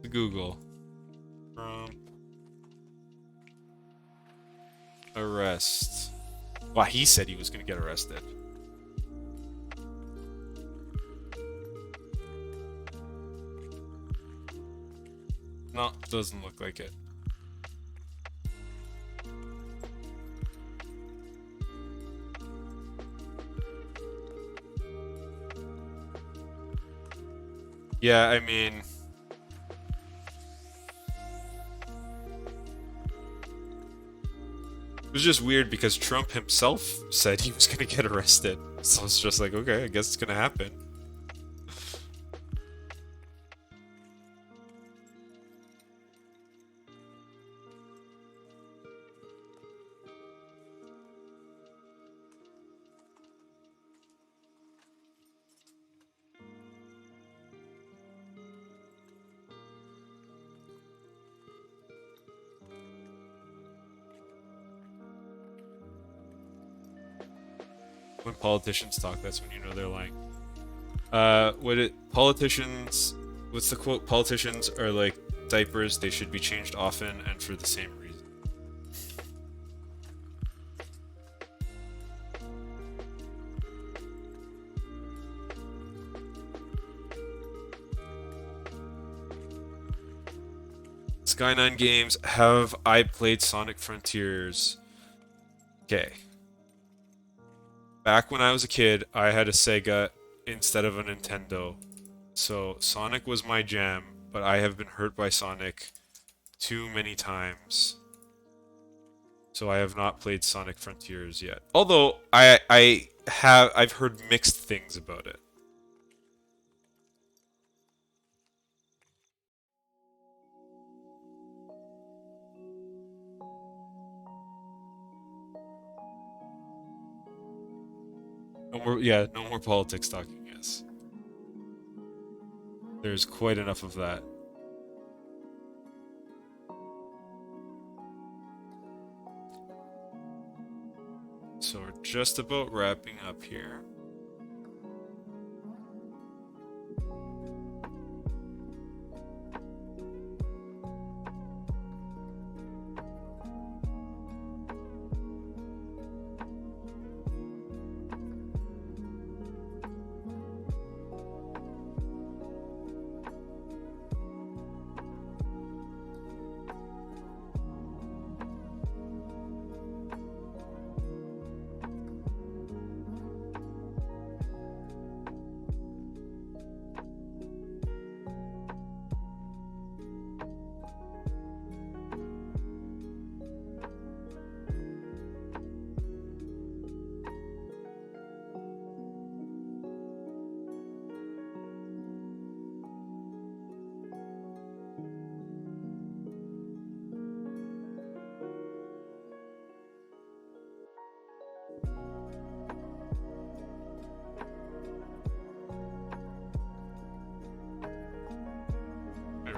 Google. Trump arrest. Wow, he said he was gonna get arrested. No, doesn't look like it. Yeah, I mean... It was just weird because Trump himself said he was gonna get arrested. So it's just like, okay, I guess it's gonna happen. When politicians talk, that's when you know they're lying. What's the quote? Politicians are like diapers, they should be changed often and for the same reason. Sky9 Games, have I played Sonic Frontiers? Okay. Back when I was a kid, I had a Sega instead of a Nintendo. So Sonic was my jam, but I have been hurt by Sonic too many times. So I have not played Sonic Frontiers yet. Although I've heard mixed things about it. No more politics talking, yes. There's quite enough of that. So we're just about wrapping up here.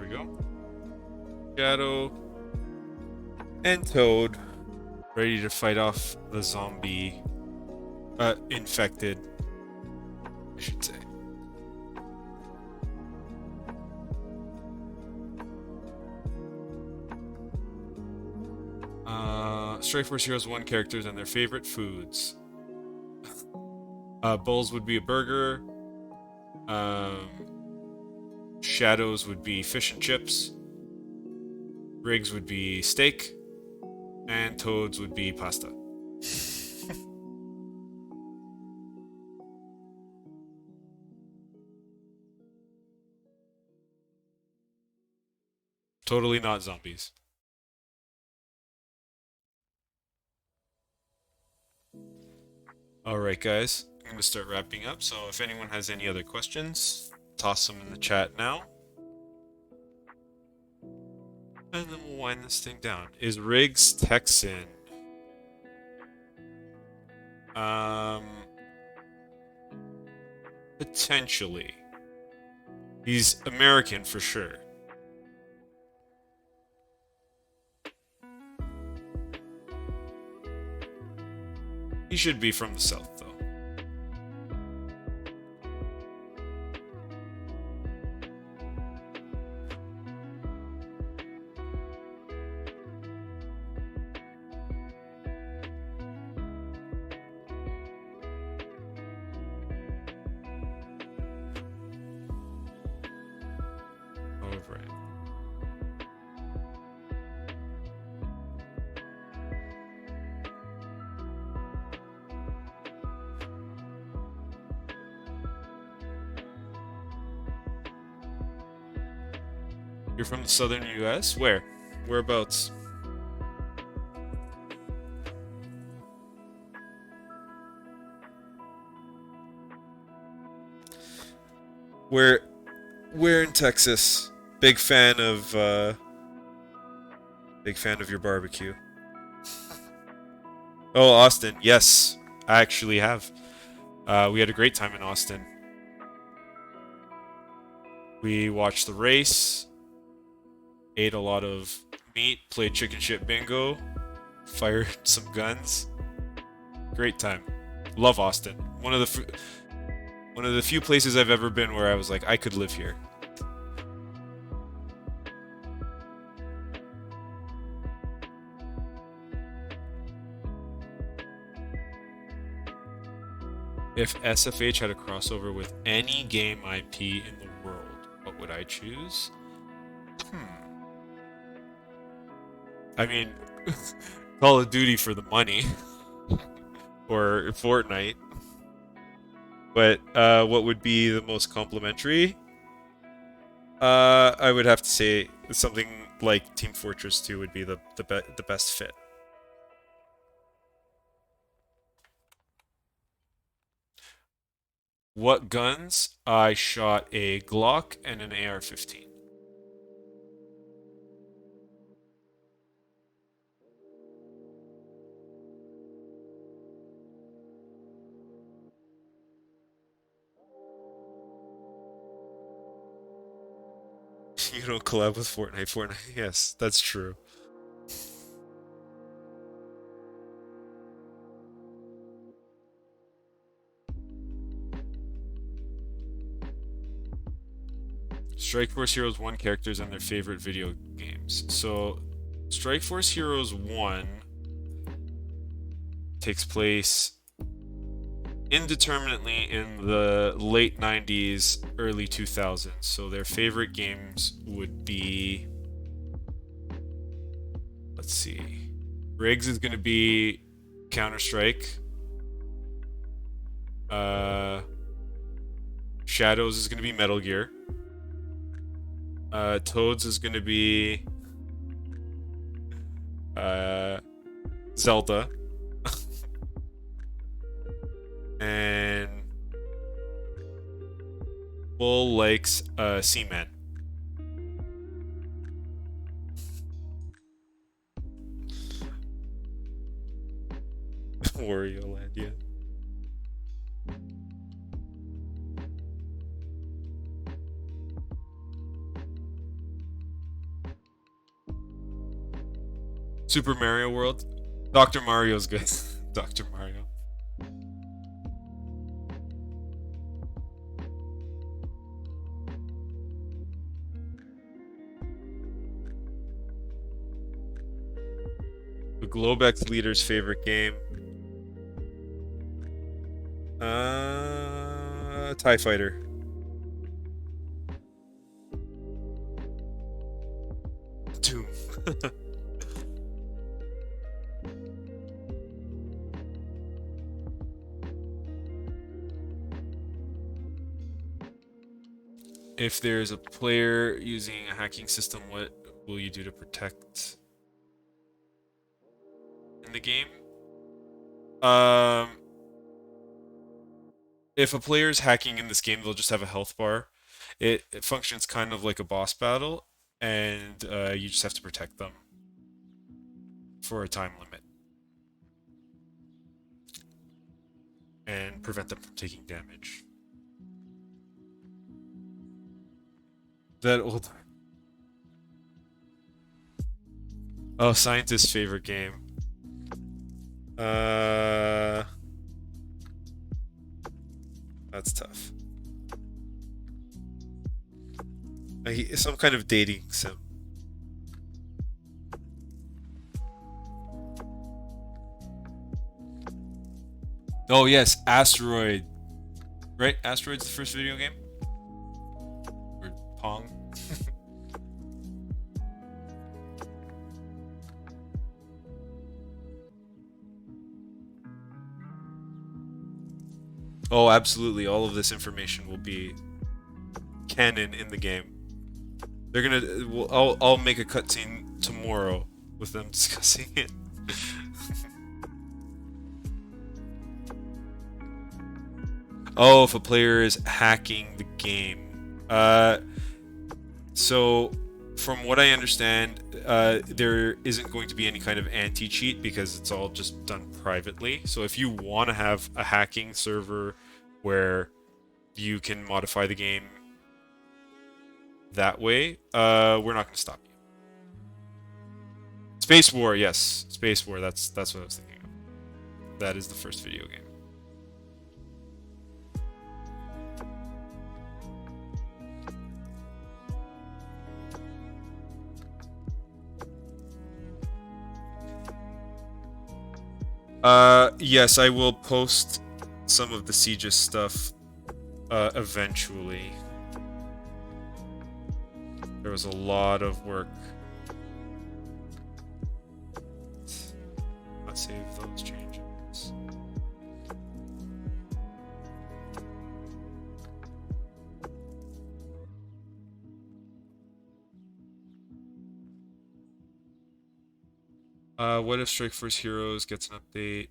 we go. Shadow and Toad ready to fight off the zombie infected, I should say. Strike Force Heroes 1 characters and their favorite foods. Bulls would be a burger. Shadows would be fish and chips. Briggs would be steak. And Toads would be pasta. Totally not zombies. Alright guys, I'm going to start wrapping up, so if anyone has any other questions, toss them in the chat now. And then we'll wind this thing down. Is Riggs Texan? Potentially. He's American for sure. He should be from the South, though. All right. You're from the southern US? Where? Whereabouts? Where in Texas? Big fan of your barbecue. Oh, Austin. Yes, I actually have. We had a great time in Austin. We watched the race, ate a lot of meat, played chicken shit bingo, fired some guns. Great time. Love Austin. One of the few places I've ever been where I was like, I could live here. If SFH had a crossover with any game IP in the world, what would I choose? I mean, Call of Duty for the money. Or Fortnite. But what would be the most complimentary? I would have to say something like Team Fortress 2 would be the best fit. What guns? I shot a Glock and an AR-15. You don't collab with Fortnite. Fortnite, yes, that's true. Strike Force Heroes 1 characters and their favorite video games. So, Strike Force Heroes 1 takes place indeterminately in the late 90s, early 2000s. So their favorite games would be, let's see, Riggs is going to be Counter-Strike. Shadows is going to be Metal Gear. Toads is going to be Zelda. And Bull likes Seaman. Wario Land, yeah. Super Mario World. Dr. Mario's good. Dr. Mario. The Globex leader's favorite game. TIE Fighter. Doom. If there's a player using a hacking system, what will you do to protect in the game? If a player is hacking in this game, they'll just have a health bar. It functions kind of like a boss battle, and you just have to protect them for a time limit and prevent them from taking damage. That old. Oh, scientist's favorite game. That's tough. Some kind of dating sim. Oh yes, Asteroid. Right? Asteroid's the first video game? Or Pong? Oh, absolutely. All of this information will be canon in the game. They're gonna. Well, I'll make a cutscene tomorrow with them discussing it. Oh, if a player is hacking the game. So from what I understand, there isn't going to be any kind of anti-cheat because it's all just done privately. So if you want to have a hacking server where you can modify the game that way, we're not going to stop you. Space War, yes, Space War. That's what I was thinking of. That is the first video game. Yes, I will post some of the Siege's stuff eventually. There was a lot of work. Let's save those changes. What if Strike Force Heroes gets an update?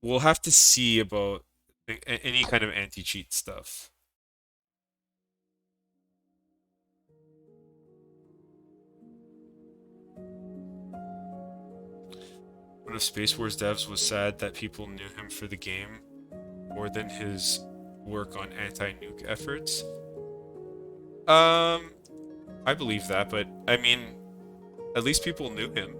We'll have to see about any kind of anti-cheat stuff. One of Space Wars devs was sad that people knew him for the game more than his work on anti-nuke efforts. I believe that, but I mean, at least people knew him.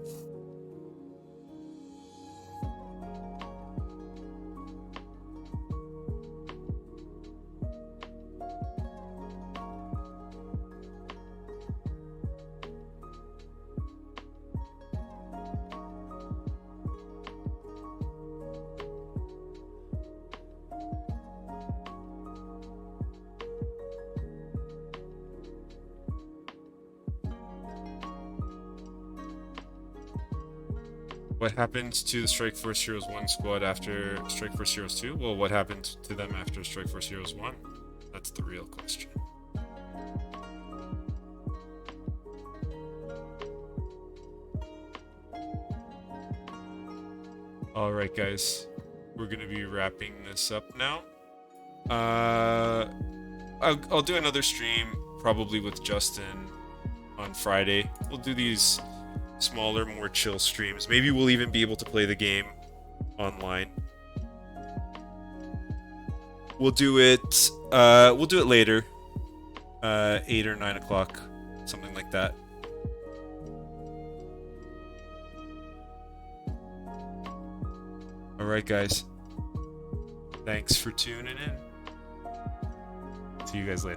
What happened to the Strike Force Heroes 1 squad after Strike Force Heroes 2? Well, what happened to them after Strike Force Heroes 1? That's the real question. Alright guys, we're gonna be wrapping this up now. I'll do another stream, probably with Justin on Friday. We'll do these smaller, more chill streams. Maybe we'll even be able to play the game online. We'll do it later, 8 or 9 o'clock something like that. Alright guys, thanks for tuning in. See you guys later.